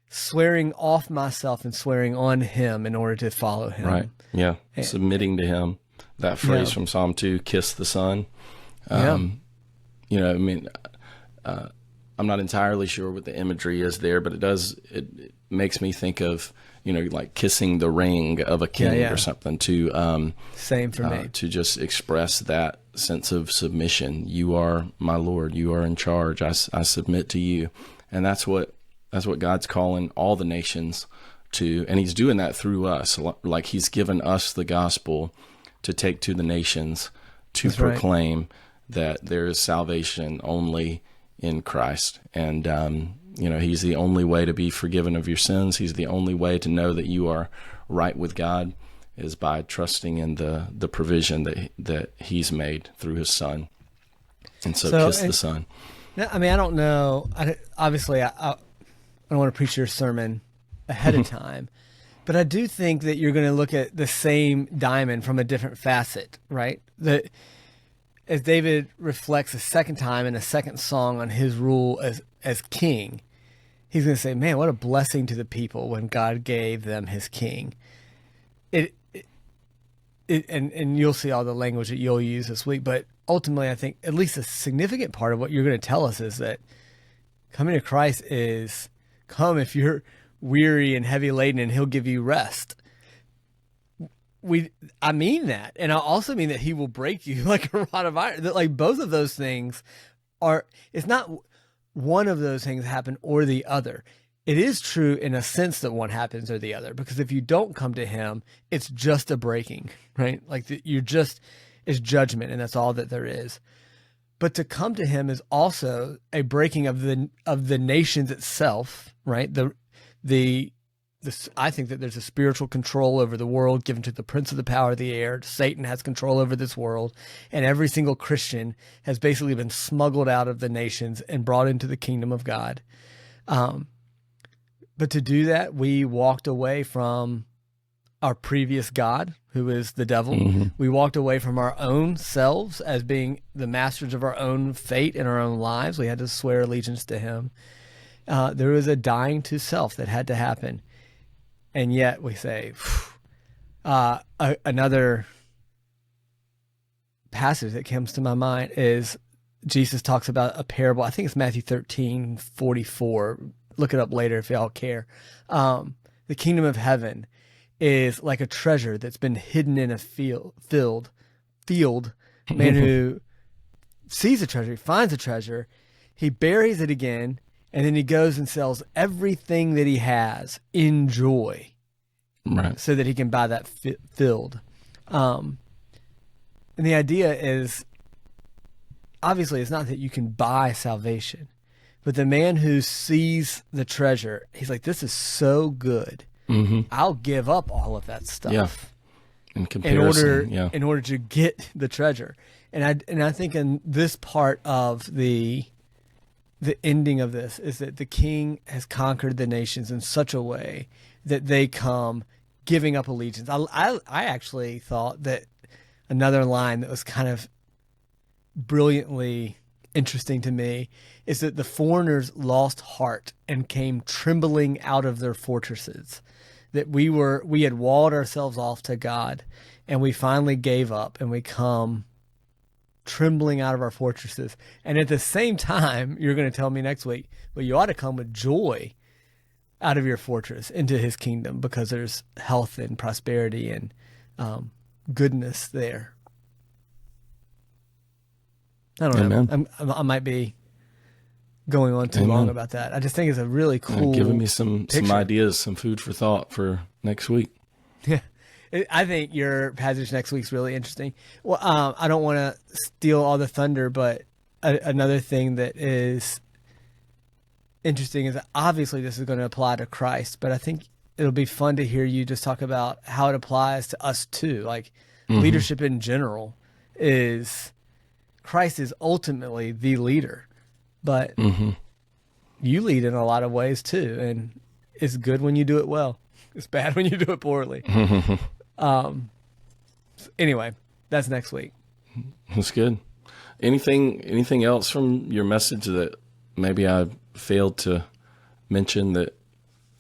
swearing off myself and swearing on him in order to follow him. Right. Yeah. Submitting to him. That phrase from Psalm 2, kiss the Son. You know, I mean, I'm not entirely sure what the imagery is there, but it makes me think of, you know, like kissing the ring of a king or something to, same for me, to just express that sense of submission. You are my Lord. You are in charge. I submit to you. And that's what God's calling all the nations to. And he's doing that through us. Like he's given us the gospel to take to the nations to proclaim that there is salvation only in Christ. And, you know, he's the only way to be forgiven of your sins. He's the only way to know that you are right with God is by trusting in the provision that he's made through his Son. And so kiss the Son. I mean, I don't know. Obviously, I don't want to preach your sermon ahead of time, but I do think that you're going to look at the same diamond from a different facet, right? That as David reflects a second time in a second song on his rule as king, he's going to say, man, what a blessing to the people when God gave them his king. And you'll see all the language that you'll use this week, but ultimately I think at least a significant part of what you're going to tell us is that coming to Christ is come if you're weary and heavy laden and he'll give you rest. I mean that. And I also mean that he will break you like a rod of iron. That like both of those things it's not one of those things happen or the other. It is true in a sense that one happens or the other, because if you don't come to him, it's just a breaking, right? Like it's judgment, and that's all that there is. But to come to him is also a breaking of the nations itself, right? I think that there's a spiritual control over the world given to the prince of the power of the air. Satan has control over this world, and every single Christian has basically been smuggled out of the nations and brought into the kingdom of God. But to do that, we walked away from our previous God, who is the devil. Mm-hmm. We walked away from our own selves as being the masters of our own fate in our own lives. We had to swear allegiance to him. There was a dying to self that had to happen. And yet we say, another passage that comes to my mind is Jesus talks about a parable. I think it's Matthew 13:44. Look it up later if y'all care. The kingdom of heaven is like a treasure that's been hidden in a field. Man who sees a treasure, he finds a treasure, he buries it again, and then he goes and sells everything that he has in joy, right, so that he can buy that field. And the idea is, obviously, it's not that you can buy salvation, but the man who sees the treasure, he's like, this is so good. Mm-hmm. I'll give up all of that stuff. in comparison, in order to get the treasure. And I think in this part of the ending of this is that the king has conquered the nations in such a way that they come giving up allegiance. I actually thought that another line that was kind of brilliantly interesting to me is that the foreigners lost heart and came trembling out of their fortresses. That we had walled ourselves off to God, and we finally gave up, and we come trembling out of our fortresses. And at the same time, you're going to tell me next week, well, you ought to come with joy out of your fortress into his kingdom, because there's health and prosperity and goodness there. I don't know. I might be going on too long about that. I just think it's a really cool giving me some ideas, some food for thought for next week. Yeah. I think your passage next week's really interesting. Well, I don't want to steal all the thunder, but another thing that is interesting is that obviously this is going to apply to Christ, but I think it'll be fun to hear you just talk about how it applies to us too. Like leadership in general Christ is ultimately the leader, but you lead in a lot of ways too. And it's good when you do it well. It's bad when you do it poorly. Anyway, that's next week. That's good. Anything else from your message that maybe I failed to mention that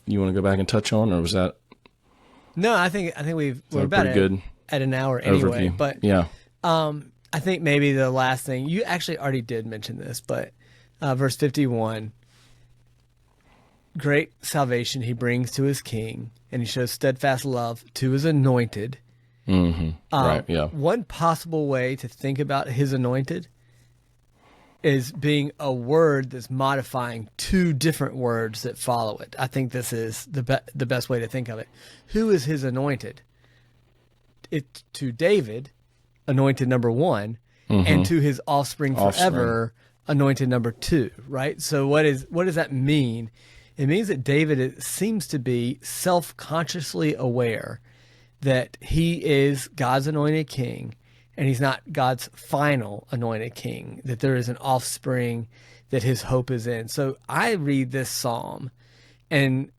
you want to go back and touch on, or was that? No, I think we're about at an hour anyway. Overview. But yeah, I think maybe the last thing, you actually already did mention this, but verse 51, great salvation he brings to his king, and he shows steadfast love to his anointed. Right. Yeah. One possible way to think about his anointed is being a word that's modifying two different words that follow it. I think this is the best way to think of it. Who is his anointed? It to David, anointed number 1, and to his offspring forever, anointed number 2. Right. So what does that mean? It means that David seems to be self-consciously aware that he is God's anointed king, and he's not God's final anointed king, that there is an offspring that his hope is in. So I read this psalm, and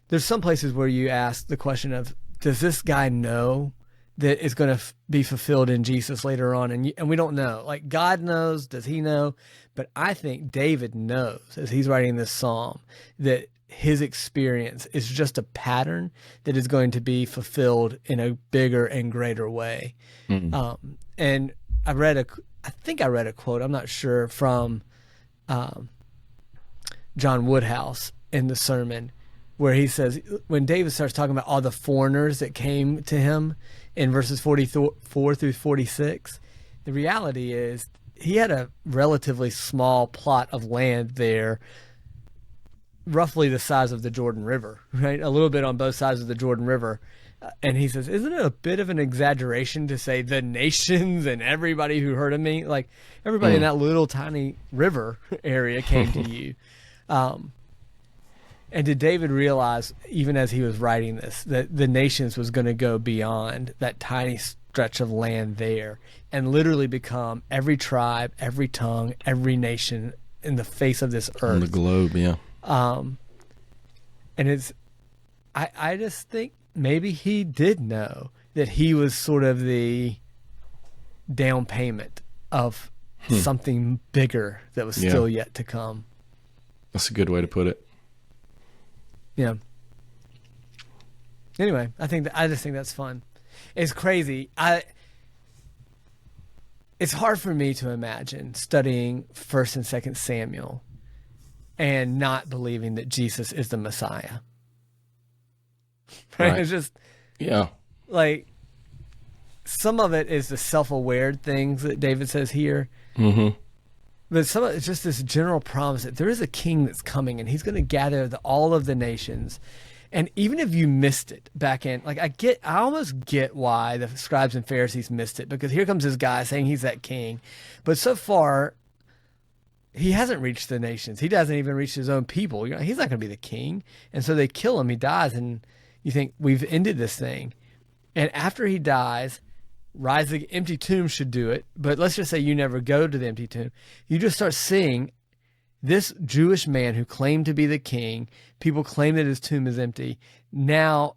there's some places where you ask the question of, does this guy know that it's going to be fulfilled in Jesus later on? And we don't know. Like, God knows. Does he know? But I think David knows, as he's writing this psalm, that his experience is just a pattern that is going to be fulfilled in a bigger and greater way. And I think I read a quote, I'm not sure, from John Woodhouse in the sermon, where he says, when David starts talking about all the foreigners that came to him in verses 44 through 46, the reality is he had a relatively small plot of land there, roughly the size of the Jordan River, right? A little bit on both sides of the Jordan River. And he says, isn't it a bit of an exaggeration to say the nations and everybody who heard of me? Like, everybody in that little tiny river area came to you. And did David realize, even as he was writing this, that the nations was going to go beyond that tiny stretch of land there and literally become every tribe, every tongue, every nation in the face of this earth? On the globe, yeah. And I just think maybe he did know that he was sort of the down payment of something bigger that was still yet to come. That's a good way to put it. Yeah. Anyway, I just think that's fun. It's crazy. It's hard for me to imagine studying 1st and 2nd Samuel and not believing that Jesus is the Messiah. Right? It's just, like, some of it is the self-aware things that David says here. But some of it's just this general promise that there is a king that's coming, and he's going to gather all of the nations. And even if you missed it back in, like, I almost get why the scribes and Pharisees missed it, because here comes this guy saying he's that king. But so far, he hasn't reached the nations. He doesn't even reach his own people. He's not going to be the king. And so they kill him. He dies. And you think, we've ended this thing. And after he dies, rise again. Empty tomb should do it. But let's just say you never go to the empty tomb. You just start seeing this Jewish man who claimed to be the king. People claim that his tomb is empty. Now,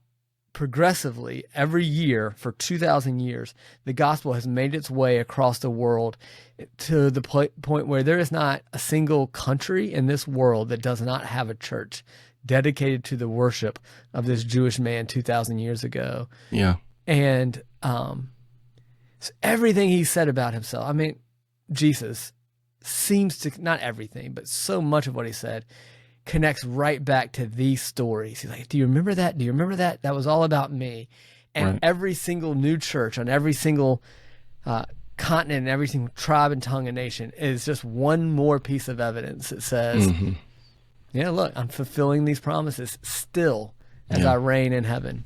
progressively, every year for 2,000 years, the gospel has made its way across the world to the point where there is not a single country in this world that does not have a church dedicated to the worship of this Jewish man 2,000 years ago. Yeah. And so everything he said about himself, I mean, Jesus seems to, not everything, but so much of what he said connects right back to these stories. He's like, do you remember that? Do you remember that? That was all about me. And Right. every single new church on every single continent, and every single tribe and tongue and nation is just one more piece of evidence that says, yeah, look, I'm fulfilling these promises still as I reign in heaven.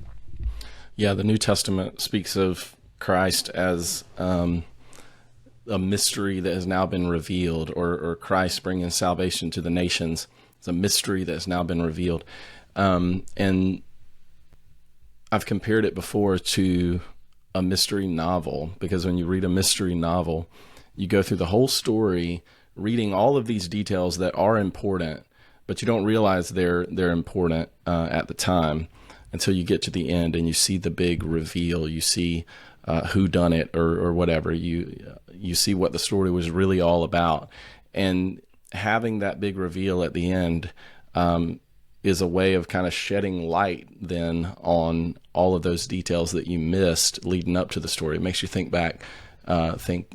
Yeah, the New Testament speaks of Christ as a mystery that has now been revealed, or Christ bringing salvation to the nations. It's a mystery that has now been revealed. And I've compared it before to a mystery novel, because when you read a mystery novel, you go through the whole story, reading all of these details that are important, but you don't realize they're important at the time until you get to the end and you see the big reveal. You see who done it or whatever. You see what the story was really all about. And having that big reveal at the end is a way of kind of shedding light then on all of those details that you missed leading up to the story. It makes you think back, think,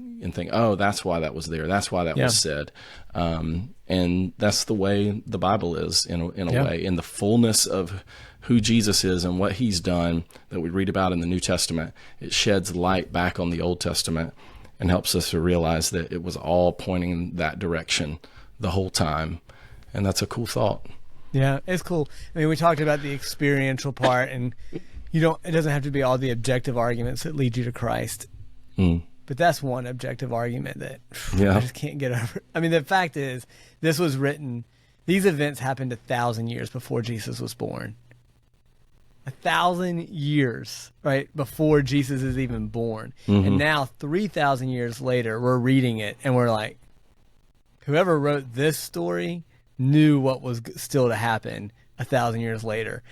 oh, that's why that was there. That's why that was said. And that's the way the Bible is in a way, in the fullness of who Jesus is and what he's done that we read about in the New Testament. It sheds light back on the Old Testament and helps us to realize that it was all pointing in that direction the whole time. And that's a cool thought. Yeah, it's cool. I mean, we talked about the experiential part, and it doesn't have to be all the objective arguments that lead you to Christ. But that's one objective argument that I just can't get over. I mean, the fact is, this was written, these events happened 1,000 years before Jesus was born. 1,000 years, right, before Jesus is even born. And now 3,000 years later, we're reading it and we're like, whoever wrote this story knew what was still to happen 1,000 years later.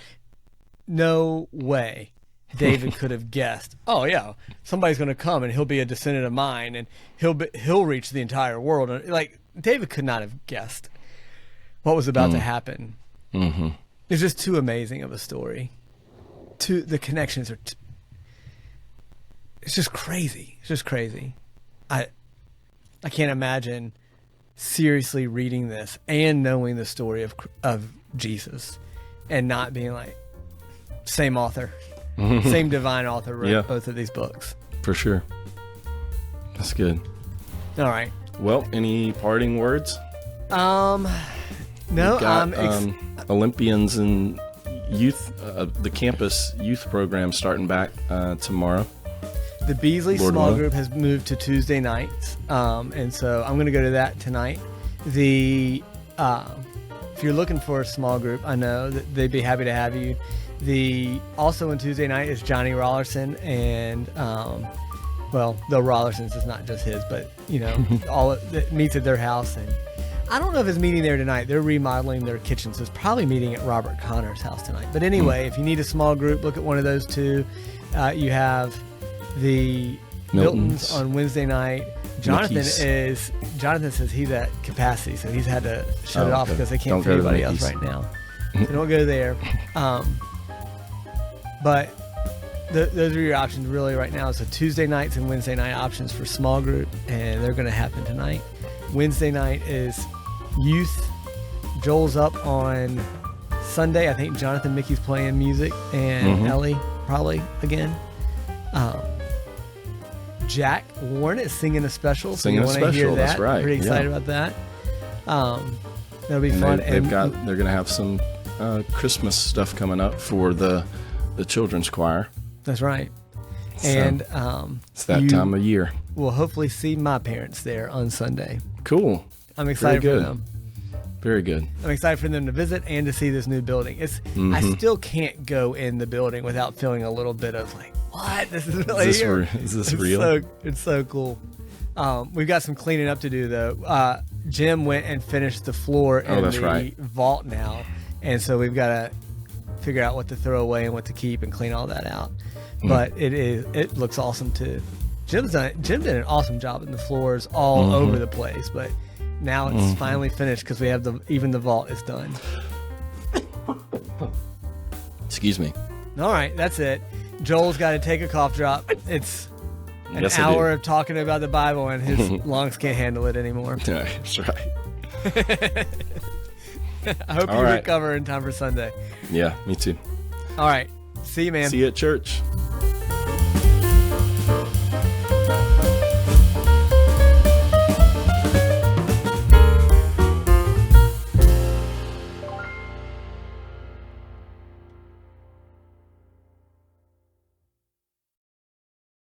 No way David could have guessed, oh yeah, somebody's going to come and he'll be a descendant of mine and he'll reach the entire world. And like, David could not have guessed what was about to happen. It's just too amazing of a story. The connections are it's just crazy. It's just crazy. I can't imagine seriously reading this and knowing the story of Jesus and not being like, same author, same divine author wrote both of these books. For sure. That's good. All right. Well, any parting words? No. We've got, Olympians and youth, the campus youth program starting back tomorrow. The Beasley Lord small willing. group has moved to Tuesday nights, and so I'm going to go to that tonight. If you're looking for a small group, I know that they'd be happy to have you. Also on Tuesday night is Johnny Rollerson, and the Rollersons is not just his, but all it meets at their house. And I don't know if it's meeting there tonight. They're remodeling their kitchen, so it's probably meeting at Robert Connor's house tonight. But anyway, if you need a small group, look at one of those two. You have the Miltons on Wednesday night. Jonathan says he's at capacity, so he's had to shut it off because they can't fit anybody else right now. So don't go there. But those are your options really right now. So Tuesday nights and Wednesday night options for small group, and they're going to happen tonight. Wednesday night is youth. Joel's up on Sunday. I think Jonathan Mickey's playing music, and Ellie probably again. Jack Warren is singing a special. Singing a special, hear that. that's right. Pretty excited about that. That'll be fun. They're going to have some Christmas stuff coming up for the children's choir. That's right. So, and it's that time of year. We'll hopefully see my parents there on Sunday. Cool. I'm excited for them. Very good. I'm excited for them to visit and to see this new building. I still can't go in the building without feeling a little bit of like, what? This is really here. Is this real? It's so cool. We've got some cleaning up to do though. Jim went and finished the floor in the vault now, and so we've got to figure out what to throw away and what to keep and clean all that out. But it looks awesome too. Jim did an awesome job, and the floors all over the place. But now it's finally finished because we have even the vault is done. Excuse me. All right, that's it. Joel's got to take a cough drop. It's an hour of talking about the Bible, and his lungs can't handle it anymore. Yeah, that's right. I hope you recover in time for Sunday. Yeah, me too. All right. See you, man. See you at church.